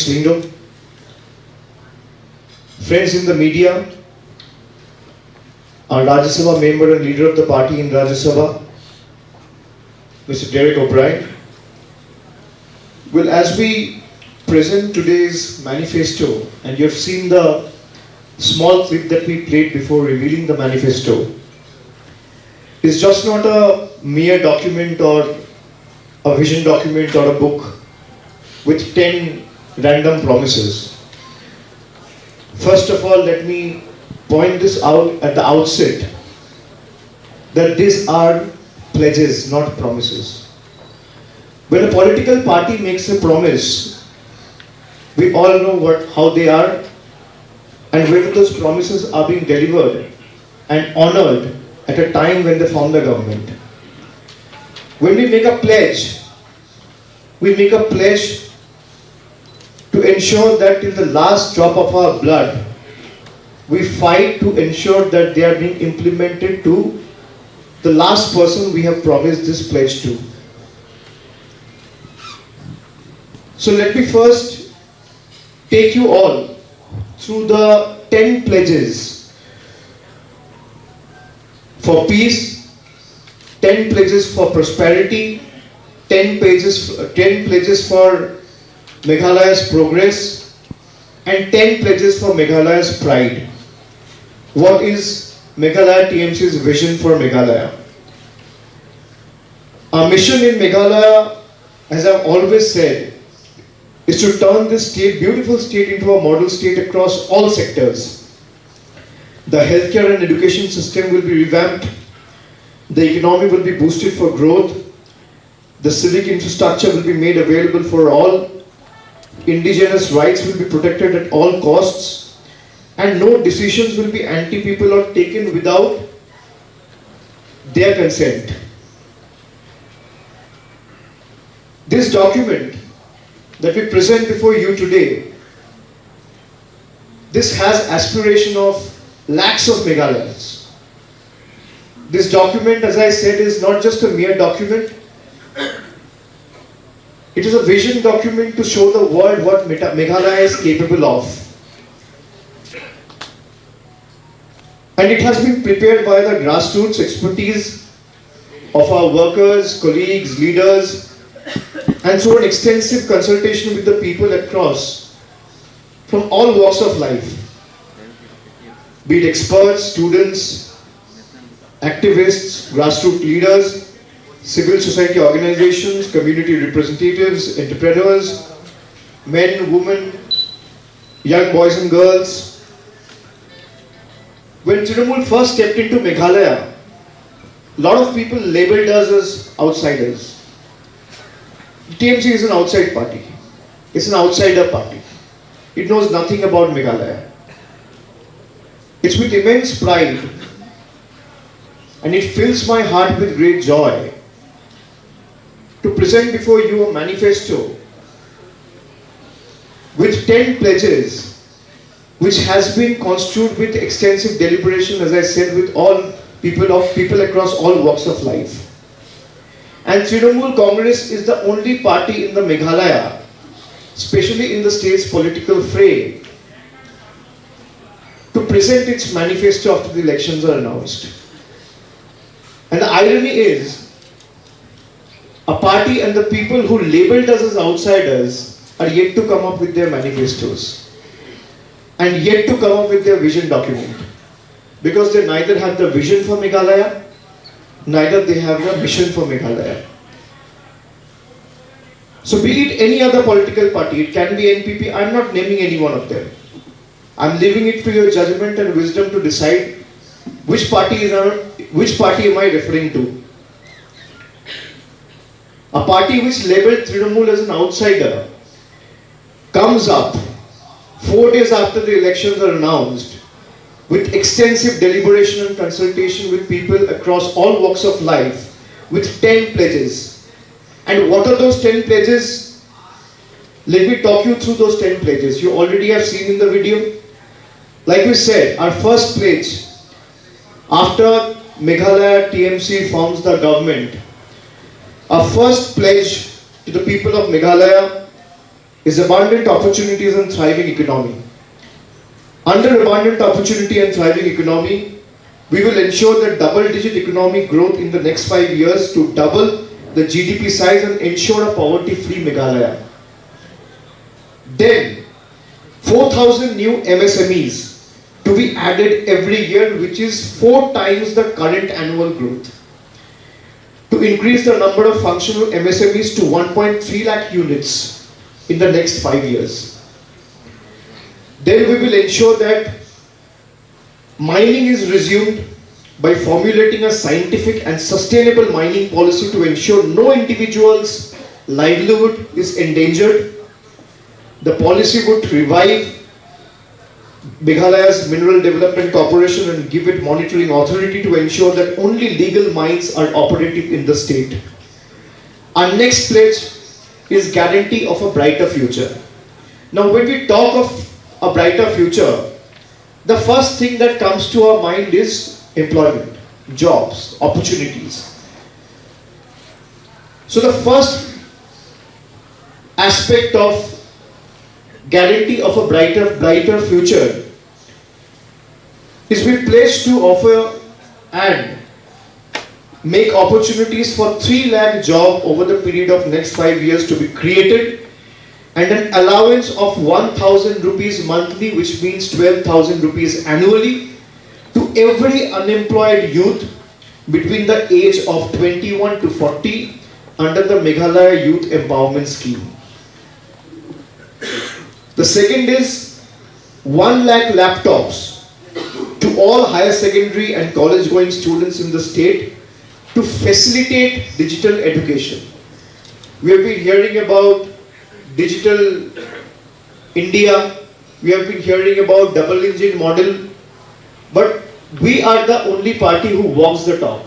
Lingam, friends in the media, our Rajya Sabha member and leader of the party in Rajya Sabha, Mr. Derek O'Brien. Well, as we present today's manifesto, and you have seen the small clip that we played before revealing the manifesto, is just not a mere document or a vision document or a book with 10 random promises. First of all, let me point this out at the outset that these are pledges, not promises. When a political party makes a promise, we all know how they are and whether those promises are being delivered and honored at a time when they form the government. When we make a pledge to ensure that till the last drop of our blood, we fight to ensure that they are being implemented to the last person we have promised this pledge to. So let me first take you all through the 10 pledges for peace, 10 pledges for prosperity, 10 pledges for Meghalaya's progress, and 10 pledges for Meghalaya's pride. What is Meghalaya TMC's vision for Meghalaya? Our mission in Meghalaya, as I've always said, is to turn this state, beautiful state, into a model state across all sectors. The healthcare and education system will be revamped. The economy will be boosted for growth. The civic infrastructure will be made available for all. Indigenous rights will be protected at all costs. And no decisions will be anti-people or taken without their consent. This document that we present before you today, this has aspiration of lakhs of Meghalayans. This document, as I said, is not just a mere document. It is a vision document to show the world what Meghalaya is capable of. And it has been prepared by the grassroots expertise of our workers, colleagues, leaders, and through an extensive consultation with the people across from all walks of life, be it experts, students, activists, grassroots leaders, civil society organizations, community representatives, entrepreneurs, men, women, young boys and girls. When Trinamool first stepped into Meghalaya, a lot of people labeled us as outsiders. TMC is an outside party. It's an outsider party. It knows nothing about Meghalaya. It's with immense pride, and it fills my heart with great joy to present before you a manifesto with 10 pledges, which has been construed with extensive deliberation, as I said, with all people across all walks of life. And Trinamool Congress is the only party in the Meghalaya, especially in the state's political fray, to present its manifesto after the elections are announced. And the irony is, a party and the people who labeled us as outsiders are yet to come up with their manifestos and yet to come up with their vision document, because they neither have the vision for Meghalaya, neither they have the mission for Meghalaya. So be it any other political party, it can be NPP, I'm not naming any one of them. I'm leaving it to your judgment and wisdom to decide which party am I referring to. A party which labeled Trinamool as an outsider comes up 4 days after the elections are announced with extensive deliberation and consultation with people across all walks of life with 10 pledges. And what are those 10 pledges? Let me talk you through those 10 pledges. You already have seen in the video. Like we said, our first pledge, after Meghalaya TMC forms the government, our first pledge to the people of Meghalaya is abundant opportunities and thriving economy. Under abundant opportunity and thriving economy, we will ensure that double-digit economic growth in the next 5 years to double the GDP size and ensure a poverty-free Meghalaya. Then, 4,000 new MSMEs to be added every year, which is 4 times the current annual growth. To increase the number of functional MSMEs to 1.3 lakh units in the next 5 years. Then we will ensure that mining is resumed by formulating a scientific and sustainable mining policy to ensure no individual's livelihood is endangered. The policy would revive Meghalaya's Mineral Development Corporation and give it monitoring authority to ensure that only legal mines are operative in the state. Our next pledge is guarantee of a brighter future. Now when we talk of a brighter future, the first thing that comes to our mind is employment, jobs, opportunities. So the first aspect of guarantee of a brighter future is we pledge to offer and make opportunities for 3 lakh jobs over the period of next 5 years to be created, and an allowance of 1,000 rupees monthly, which means 12,000 rupees annually, to every unemployed youth between the age of 21 to 40 under the Meghalaya Youth Empowerment Scheme. The second is 1 lakh laptops to all higher secondary and college going students in the state to facilitate digital education. We have been hearing about Digital India, we have been hearing about double engine model, but we are the only party who walks the talk.